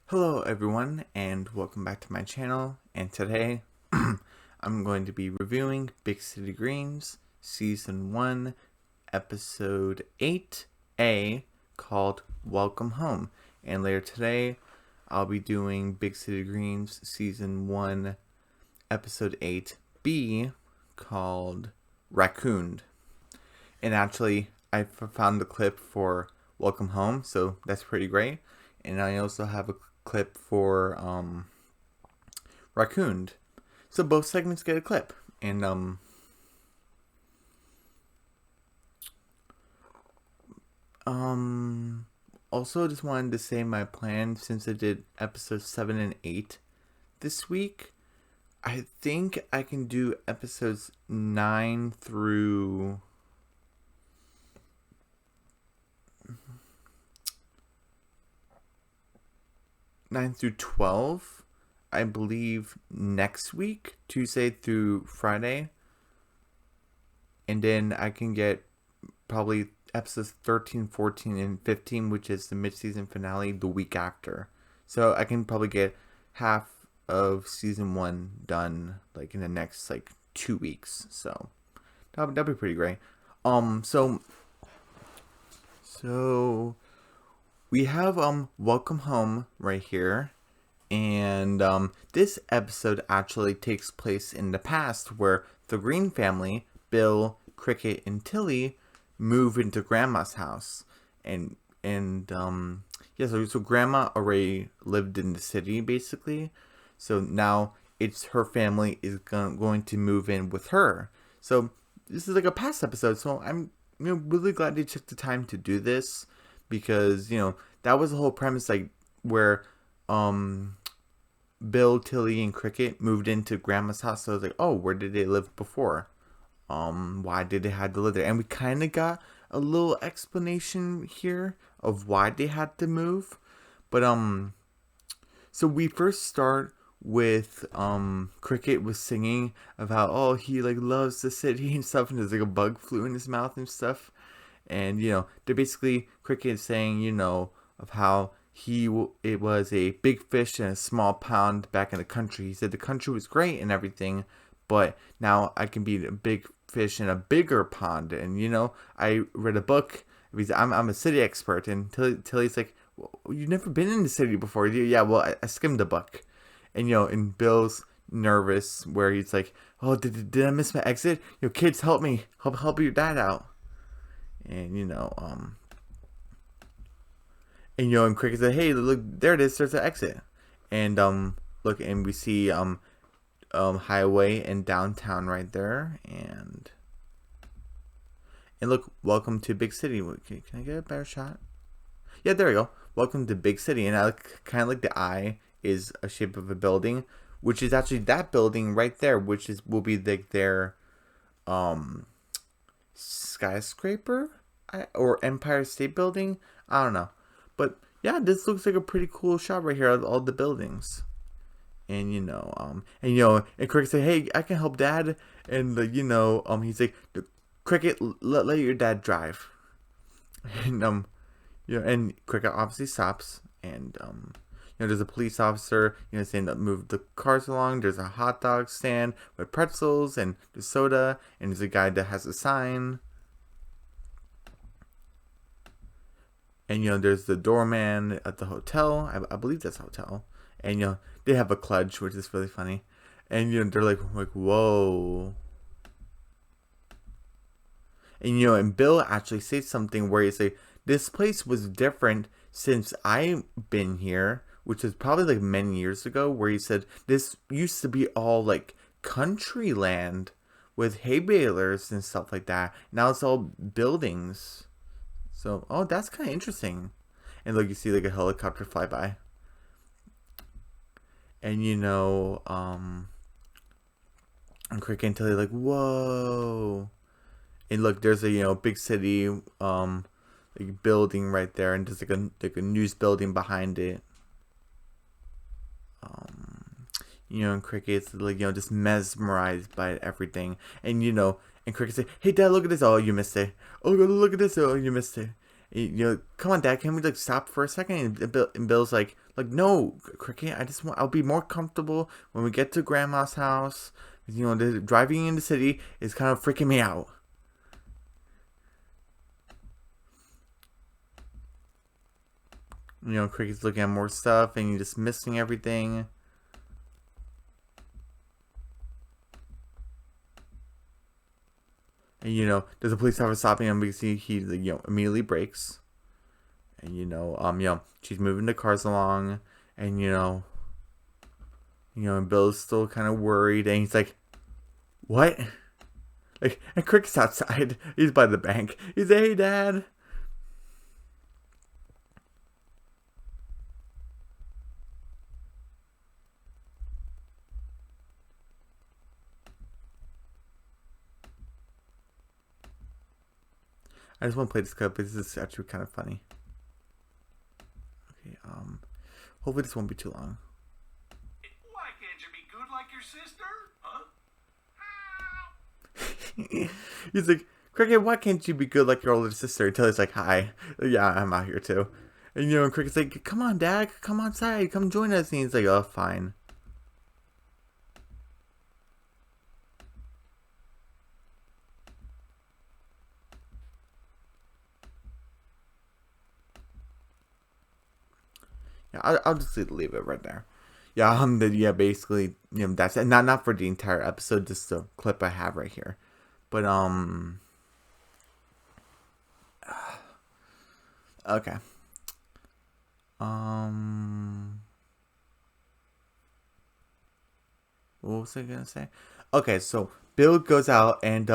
Hello everyone and welcome back to my channel, and today I'm going to be reviewing Big City Dreams Season 1 Episode 8A called Welcome Home, and later today I'll be doing Big City Dreams Season 1 Episode 8B called Raccooned. And actually I found the clip for Welcome Home, so that's pretty great. And I also have a clip for Raccooned. So both segments get a clip. And also just wanted to say my plan, since I did episodes 7 and 8 this week, I think I can do episodes 9 through 12, I believe, next week, Tuesday through Friday. And then I can get probably episodes 13, 14, and 15, which is the mid-season finale, the week after. So I can probably get half of season 1 done like in the next 2 weeks. So that'll be pretty great. So we have Welcome Home right here, and this episode actually takes place in the past, where the Green family, Bill, Cricket, and Tilly, move into Grandma's house, and so Grandma already lived in the city basically, so now it's her family is going to move in with her. So this is like a past episode, so I'm really glad they took the time to do this, because that was the whole premise, where Bill, Tilly, and Cricket moved into Grandma's house. So I was like, oh, where did they live before? Why did they have to live there? And we kind of got a little explanation here of why they had to move. But so we first start with Cricket was singing about, oh, he loves the city and stuff, and there's a bug flew in his mouth and stuff. And they're basically, Cricket is saying of how it was a big fish in a small pond back in the country. He said the country was great and everything, but now I can be a big fish in a bigger pond. And I read a book because I'm a city expert, and Tilly's like, well, you've never been in the city before. Yeah, well, I skimmed the book. And and Bill's nervous, where he's like, oh, did I miss my exit? Kids, help me, help your dad out. And and Cricket said, hey, look, there it is, there's the exit. And look, and we see highway and downtown right there. And look, welcome to Big City. Can I get a better shot? Yeah, there we go. Welcome to Big City. And I kind of like the eye is a shape of a building, which is actually that building right there, which will be their skyscraper or Empire State Building. I don't know, but yeah, this looks like a pretty cool shot right here of all the buildings. And and Cricket say, hey, I can help Dad. And he's like, Cricket, let your dad drive. And and Cricket obviously stops. And there's a police officer, saying that move the cars along. There's a hot dog stand with pretzels and the soda, and there's a guy that has a sign. And there's the doorman at the hotel. I believe that's a hotel. And they have a clutch, which is really funny. And they're like whoa. And and Bill actually says something where he's like, this place was different since I've been here, which is probably many years ago, where he said this used to be all country land with hay balers and stuff like that. Now it's all buildings. So, oh, that's kind of interesting. And look, you see a helicopter fly by. And and Cricket and Tilly whoa. And look, there's a big city building right there, and there's a news building behind it. And Cricket's just mesmerized by everything. And and Cricket say, hey Dad, look at this. Oh, you missed it. Oh, look at this. Oh, you missed it. come on, Dad, can we like stop for a second? And Bill's like, no, Cricket, I'll be more comfortable when we get to Grandma's house. Driving in the city is kind of freaking me out. Cricket's looking at more stuff and you're just missing everything. And there's a police officer stopping him because he immediately brakes. And she's moving the cars along, and and Bill's still kind of worried, and he's like, "What?" And Cricket's outside. He's by the bank. He's like, "Hey, Dad." I just want to play this clip because this is actually kind of funny. Okay, hopefully this won't be too long. Why can't you be good like your sister? Huh? He's like, Cricket, why can't you be good like your older sister? Until he's like, hi. Yeah, I'm out here too. And Cricket's like, come on, Dad, come outside, come join us. And he's like, oh, fine. Yeah, I'll just leave it right there. Yeah, basically, that's it. Not for the entire episode, just the clip I have right here. But okay. What was I gonna say? Okay, so Bill goes out and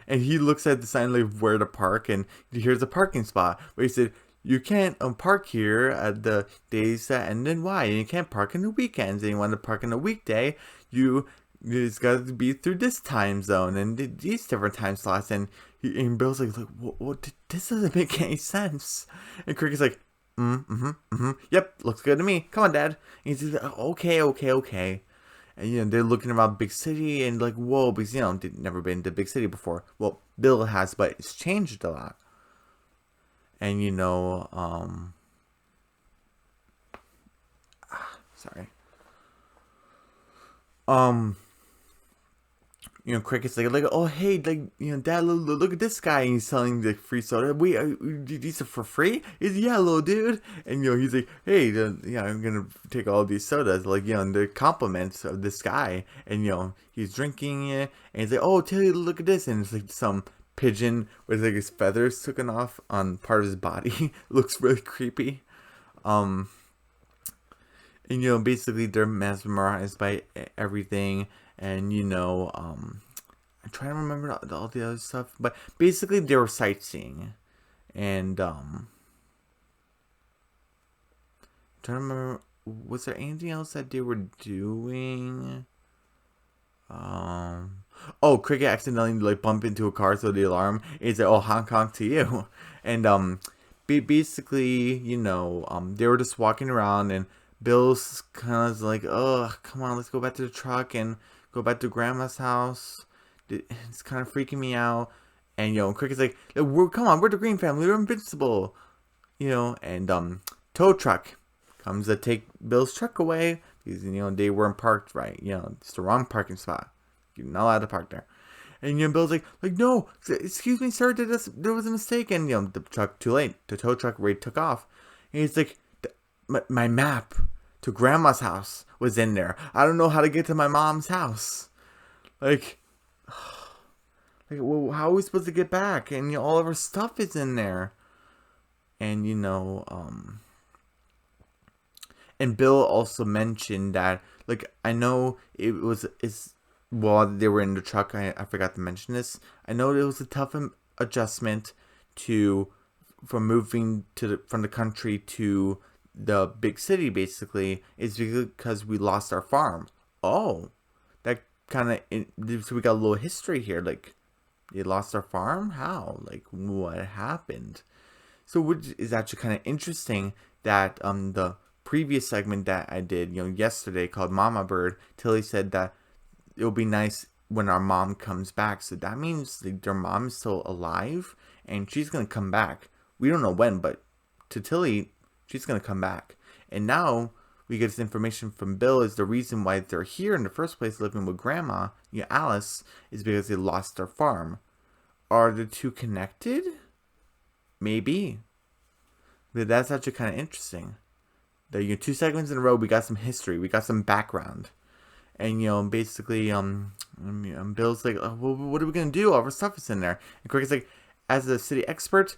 he looks at the sign like where to park, and here's a parking spot where he said, you can't park here at the days that end in Y, and you can't park on the weekends. And you want to park on a weekday, it's got to be through this time zone and these different time slots. And Bill's like, what? This doesn't make any sense. And Cricket's like, yep, looks good to me. Come on, Dad. And he's like, okay. And they're looking around big city and like, whoa, because they've never been to big city before. Well, Bill has, but it's changed a lot. And sorry. Cricket's like, oh hey, Dad, look at this guy, and he's selling the free soda. Wait, these are for free? He's little dude, and he's like, hey, I'm gonna take all these sodas, the compliments of this guy, and he's drinking it, and he's like, oh, Tilly, look at this, and it's like some pigeon with like his feathers taken off on part of his body. Looks really creepy. And basically they're mesmerized by everything, and I'm trying to remember all the other stuff, but basically they were sightseeing, and trying to remember, was there anything else that they were doing? Cricket accidentally bumped into a car, so the alarm is like, oh, honk honk to you. And basically, they were just walking around, and Bill's kind of like, oh, come on, let's go back to the truck and go back to Grandma's house. It's kind of freaking me out. And Cricket's like, come on, we're the Green family, we're invincible. And tow truck comes to take Bill's truck away. Because, they weren't parked right. It's the wrong parking spot. You're not allowed to park there. And, Bill's like, no, excuse me, sir, there was a mistake. And, the truck, too late. The tow truck already took off. And he's like, my map to Grandma's house was in there. I don't know how to get to my mom's house. Well, how are we supposed to get back? And, all of our stuff is in there. And, and Bill also mentioned that, I know while they were in the truck, I forgot to mention this. I know it was a tough adjustment from moving from the country to the big city, basically, is because we lost our farm. Oh, that kind of, so we got a little history here. You lost our farm? How? What happened? So, which is actually kind of interesting that the previous segment that I did, yesterday, called Mama Bird, Tilly said that it'll be nice when our mom comes back. So that means their mom is still alive, and she's gonna come back. We don't know when, but to Tilly, she's gonna come back. And now we get this information from Bill is the reason why they're here in the first place, living with Grandma, Alice, is because they lost their farm. Are the two connected? Maybe. But that's actually kind of interesting. The 2 segments in a row, we got some history, we got some background, and basically, Bill's like, oh, well, what are we gonna do? All our stuff is in there, and Cricket's like, as a city expert,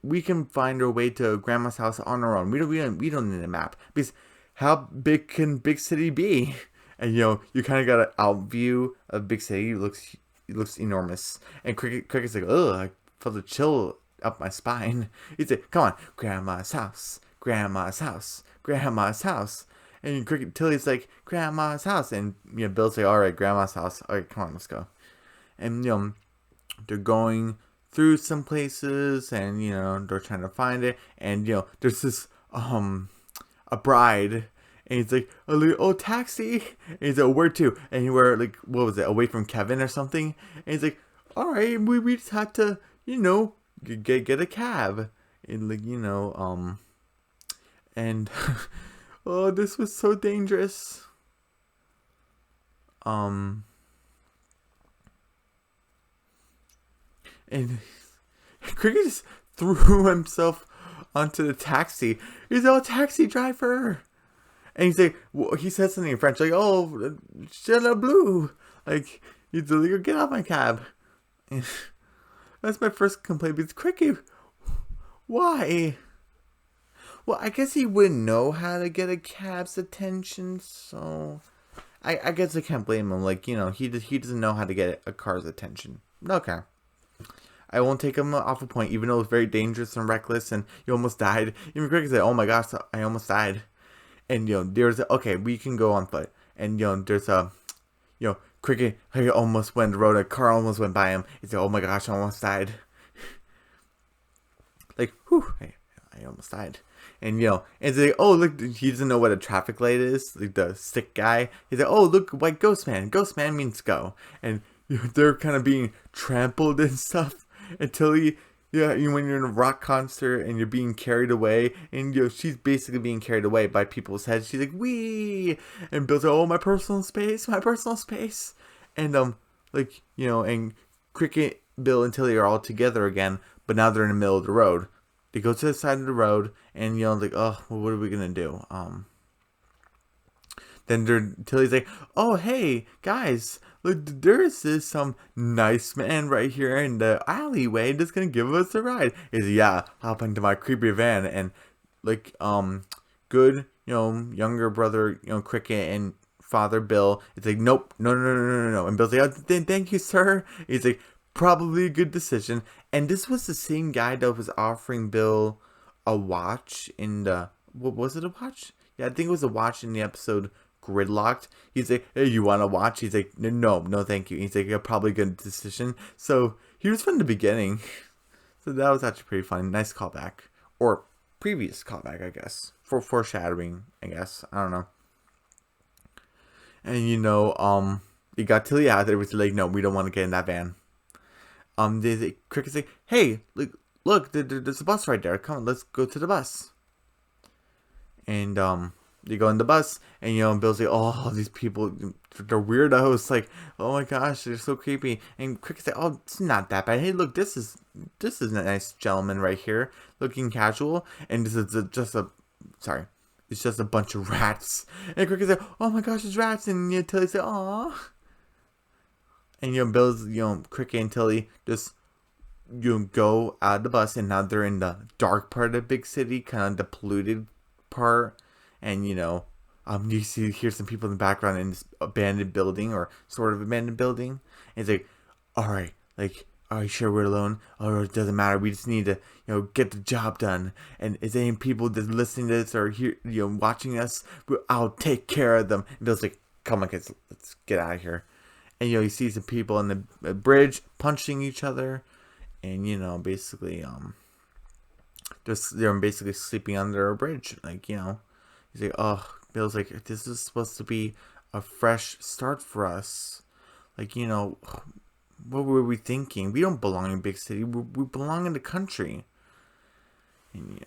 we can find our way to Grandma's house on our own. We don't need a map because how big can big city be? And you kind of got an out view of big city. It looks enormous, and Cricket's like, ugh, I felt a chill up my spine. He's like, come on, Grandma's house, Grandma's house, Grandma's house. And Tilly's like, Grandma's house. And Bill's like, all right, Grandma's house. All right, come on, let's go. And they're going through some places, and they're trying to find it. And there's this a bride, and he's like, oh, taxi. And he's like, where to? And we're like, what was it? Away from Kevin or something. And he's like, all right, we just had to get a cab. And and oh, this was so dangerous. And Cricket just threw himself onto the taxi. He's a taxi driver. And he's like, he said something in French, like, oh, je la bleu. Like, he's like, get off my cab. And that's my first complaint, because Cricket, why? Well, I guess he wouldn't know how to get a cab's attention, so I guess I can't blame him. Like, he doesn't know how to get a car's attention. Okay. I won't take him off a point, even though it was very dangerous and reckless, and you almost died. Even Cricket said, oh my gosh, I almost died. And, there's, okay, we can go on foot. And, there's a, Cricket, he almost went the road, a car almost went by him. He said, oh my gosh, I almost died. Like, whew, I almost died. And, and it's like, oh, look, he doesn't know what a traffic light is, like the stick guy. He's like, oh, look, white ghost man. Ghost man means go. And they're kind of being trampled and stuff until when you're in a rock concert and you're being carried away, and, she's basically being carried away by people's heads. She's like, wee! And Bill's like, oh, my personal space. And, and Cricket, Bill, and Tilly are all together again, but now they're in the middle of the road. They go to the side of the road, and like, oh, well, what are we gonna do? Then Tilly's like, oh, hey, guys, look, there is this some nice man right here in the alleyway that's gonna give us a ride. He's like, yeah, hop into my creepy van, and like, good, younger brother, Cricket, and father Bill. It's like, nope, no. And Bill's like, oh, thank you, sir. He's like, probably a good decision. And this was the same guy that was offering Bill a watch in the... What was it, a watch? Yeah, I think it was a watch in the episode Gridlocked. He's like, hey, you want a watch? He's like, no, thank you. He's like, yeah, probably a good decision. So he was from the beginning. So that was actually pretty fun. Nice callback. Or previous callback, I guess. For foreshadowing, I guess. I don't know. And, you got Tilly out there, which is like, no, we don't want to get in that van. Cricket's like, hey, look, there's a bus right there. Come on, let's go to the bus. And you go in the bus, and Bill's like, oh, these people, they're weirdos. Like, oh my gosh, they're so creepy. And Cricket's like, oh, it's not that bad. Hey, look, this is a nice gentleman right here, looking casual. And this is it's just a bunch of rats. And Cricket's like, oh my gosh, it's rats. And Tilly's like, aw. And Bill's, Cricket and Tilly just go out of the bus, and now they're in the dark part of the big city, kind of the polluted part. And you hear some people in the background in this abandoned building, or sort of abandoned building. And it's like, all right, like, are you sure we're alone? Or it doesn't matter. We just need to get the job done. And is there any people that's listening to this or here watching us? I'll take care of them. And Bill's like, come on, kids, let's get out of here. And you see some people on the bridge punching each other, and basically they're basically sleeping under a bridge. Like, he's like, oh, Bill's like, this is supposed to be a fresh start for us. Like, what were we thinking? We don't belong in a big city. We belong in the country. And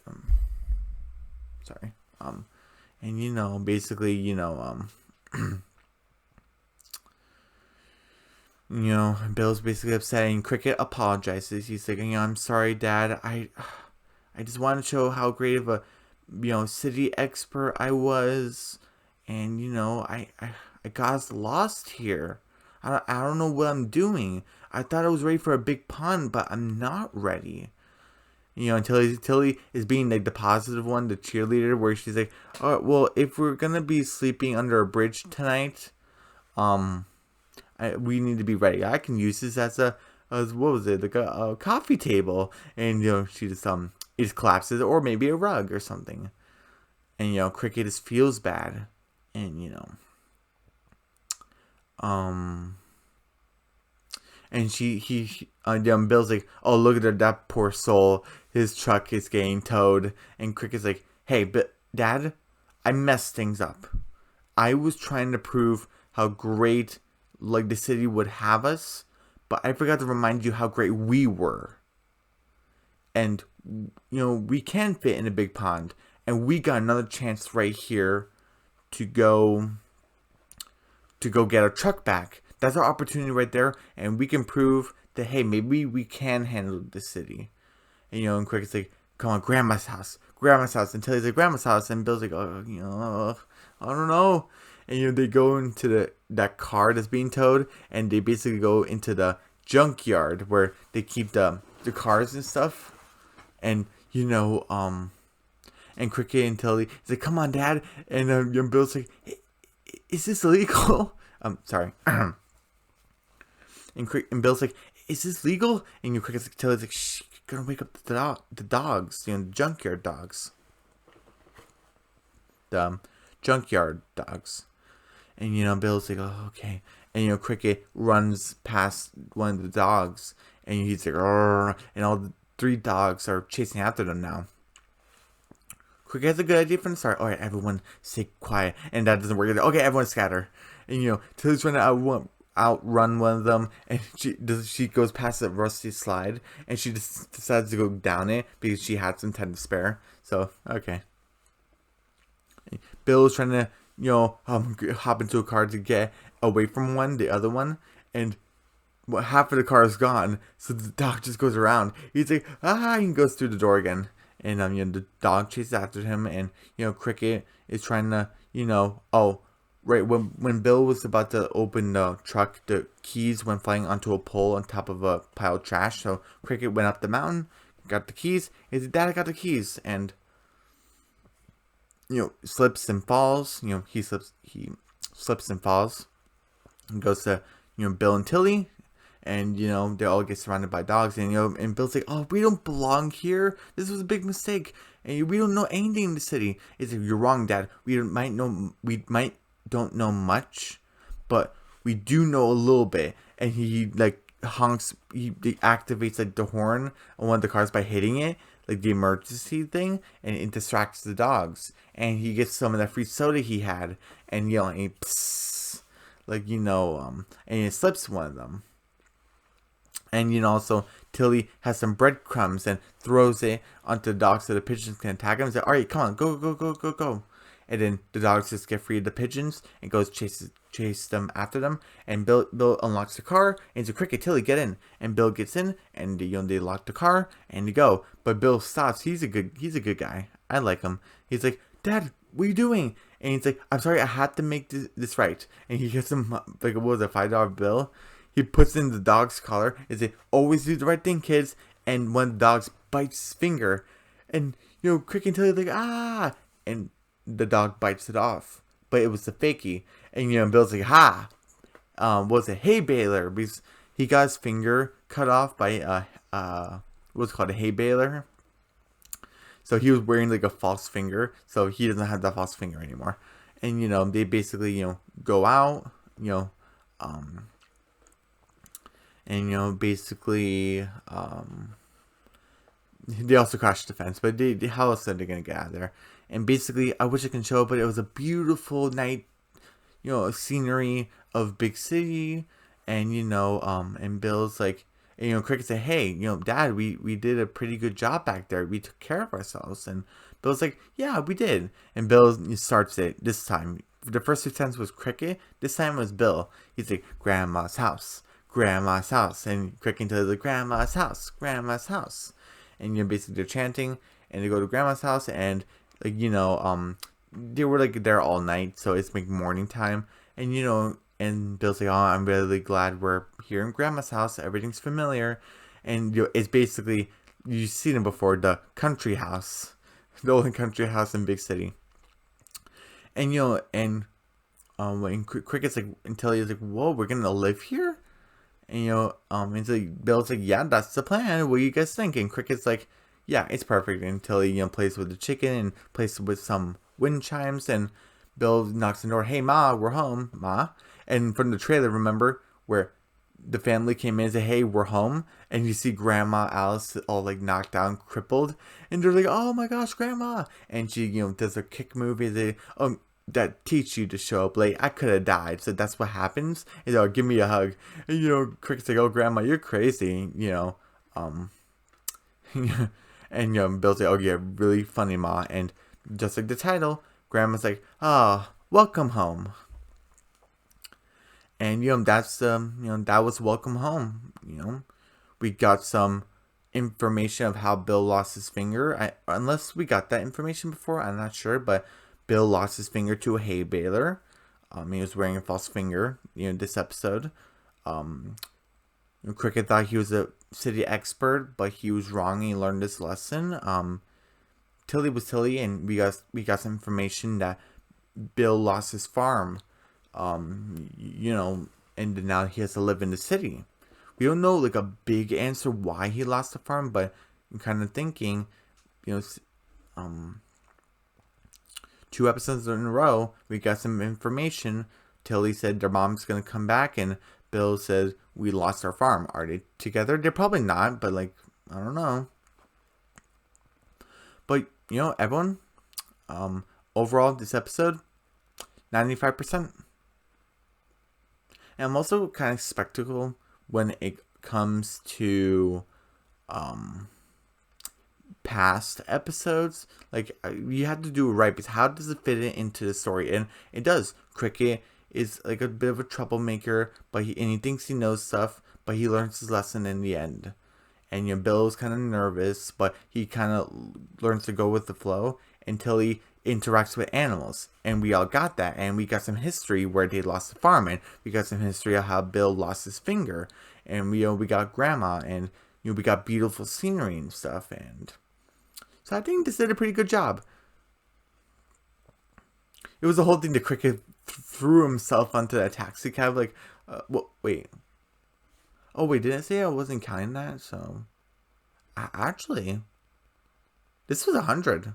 sorry. And basically, Bill's basically upset, and Cricket apologizes. He's like, I'm sorry, Dad. I just want to show how great of a, city expert I was, and I got us lost here. I don't know what I'm doing. I thought I was ready for a big pun, but I'm not ready. Tilly is being like the positive one, the cheerleader, where she's like, "Oh, well, if we're gonna be sleeping under a bridge tonight, um, we need to be ready. I can use this as what was it, like a coffee table." And she just collapses, or maybe a rug or something. And Cricket just feels bad, and um. And Bill's like, oh, look at that poor soul. His truck is getting towed. And Cricket's like, hey, but Dad, I messed things up. I was trying to prove how great, like, the city would have us, but I forgot to remind you how great we were. And, we can fit in a big pond. And we got another chance right here to go get our truck back. That's our opportunity right there, and we can prove that, hey, maybe we can handle the city. And Cricket's like, come on, Grandma's house, until he's like, Grandma's house, and Bill's like, oh, I don't know. And they go into that car that's being towed, and they basically go into the junkyard where they keep the cars and stuff. And and Cricket and Tilly, he's like, come on, Dad. And Bill's like, is this illegal? Sorry. And Bill's like, is this legal? And Cricket's like, Tilly's like, shh, you're gonna wake up the dogs, the junkyard dogs. The junkyard dogs. And Bill's like, oh, okay. And Cricket runs past one of the dogs, and he's like, arr, and all the 3 dogs are chasing after them now. Cricket has a good idea from the start. All right, everyone stay quiet. And that doesn't work. Okay, everyone scatter. And Tilly's trying to outrun one of them, and she goes past the rusty slide, and she just decides to go down it because she had some time to spare. So okay. Bill's trying to hop into a car to get away from the other one, and half of the car is gone. So the dog just goes around. He's like, and goes through the door again. And the dog chases after him, and Cricket is trying to right when Bill was about to open the truck, the keys went flying onto a pole on top of a pile of trash. So Cricket went up the mountain, got the keys. He said, "Dad, I got the keys," and slips and falls. He slips and falls, and goes to Bill and Tilly. And, they all get surrounded by dogs. And, and Bill's like, oh, we don't belong here. This was a big mistake. And we don't know anything in the city. It's like, you're wrong, Dad. We don't know much, but we do know a little bit. And he, honks, he activates, the horn on one of the cars by hitting it, like the emergency thing, and it distracts the dogs. And he gets some of that free soda he had. And, and he, psst, and he slips one of them. And, also, Tilly has some breadcrumbs and throws it onto the dogs so the pigeons can attack him. He's like, all right, come on, go. And then the dogs just get free of the pigeons and goes chase them after them. And Bill unlocks the car, and he's like, Cricket, Tilly, get in. And Bill gets in, and they lock the car, and they go. But Bill stops. He's a good guy. I like him. He's like, Dad, what are you doing? And he's like, I'm sorry, I had to make this right. And he gets him, what was it, $5 bill? He puts in the dog's collar. Is it always do the right thing, kids? And one of the dogs bites his finger, and Cricket and Tilly like, and the dog bites it off, but it was the fakie. And Bill's like, what was it, hay baler? Because he got his finger cut off by what's called a hay baler. So he was wearing a false finger, so he doesn't have that false finger anymore. And they basically go out, and basically they also crashed the fence, but how else are they gonna get out of there? And basically, I wish I can show it, but it was a beautiful night, scenery of big city, And and Bill's like, and, Cricket said, "Hey, Dad, we did a pretty good job back there. We took care of ourselves." And Bill's like, "Yeah, we did." And Bill starts it this time. The first two times was Cricket. This time it was Bill. He's like, "Grandma's house, Grandma's house," and Cricket tells like, "Grandma's house, Grandma's house," and basically they're chanting, and they go to Grandma's house, and like they were like there all night, so it's like morning time, and and Bill's like, "Oh, I'm really glad we're here in Grandma's house. Everything's familiar," and it's basically you've seen it before, the country house, the old country house in big city, and when Cricket's like, until he's like, "Whoa, we're gonna live here," and and so Bill's like, "Yeah, that's the plan. What do you guys think?" And Cricket's like, "Yeah, it's perfect," until he plays with the chicken and plays with some wind chimes, and Bill knocks on the door. "Hey, Ma, we're home, Ma." And from the trailer, remember where the family came in and said, "Hey, we're home," and you see Grandma Alice all like knocked down, crippled, and they're like, "Oh my gosh, Grandma!" And she does a kick move. And they, that teach you to show up late. I could have died, so that's what happens. And give me a hug. And Cricket's like, "Oh, Grandma, you're crazy," and Bill's like, "Oh yeah, really funny, Ma." And just like the title, Grandma's like, "Ah, welcome home." And that's that was welcome home. We got some information of how Bill lost his finger. Unless we got that information before, I'm not sure. But Bill lost his finger to a hay baler. He was wearing a false finger. This episode. Cricket thought he was a city expert, but he was wrong. And he learned this lesson. Tilly was Tilly, and we got some information that Bill lost his farm. And now he has to live in the city. We don't know like a big answer why he lost the farm, but I'm kind of thinking, 2 episodes in a row, we got some information. Tilly said their mom's gonna come back, and Bill said we lost our farm. Are they together? They're probably not, but like I don't know. But everyone, overall this episode, 95%. And I'm also kind of skeptical when it comes to past episodes. Like, you have to do it right, because how does it fit into the story? And it does. Cricket is like a bit of a troublemaker, but he thinks he knows stuff, but he learns his lesson in the end. And Bill's kind of nervous, but he kind of learns to go with the flow until he interacts with animals. And we all got that, and we got some history where they lost the farm, and we got some history of how Bill lost his finger, and we got Grandma, and we got beautiful scenery and stuff. And so I think this did a pretty good job. It was the whole thing. The Cricket threw himself onto that taxi cab, like wait, oh wait, did I say I wasn't counting that? So actually, this was 100.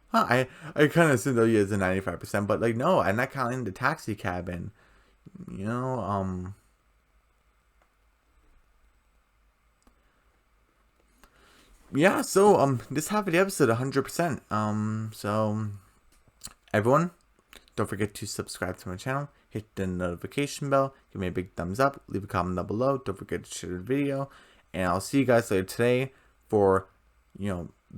Huh, I kind of assumed that he is a 95%, but like no, I'm not counting the taxi cab. And yeah. So this half of the episode 100%. So everyone, don't forget to subscribe to my channel, hit the notification bell, give me a big thumbs up, leave a comment down below. Don't forget to share the video, and I'll see you guys later today for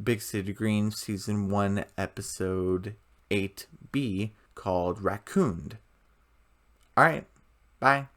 Big City Green Season 1 Episode 8B called Raccooned. Alright, bye.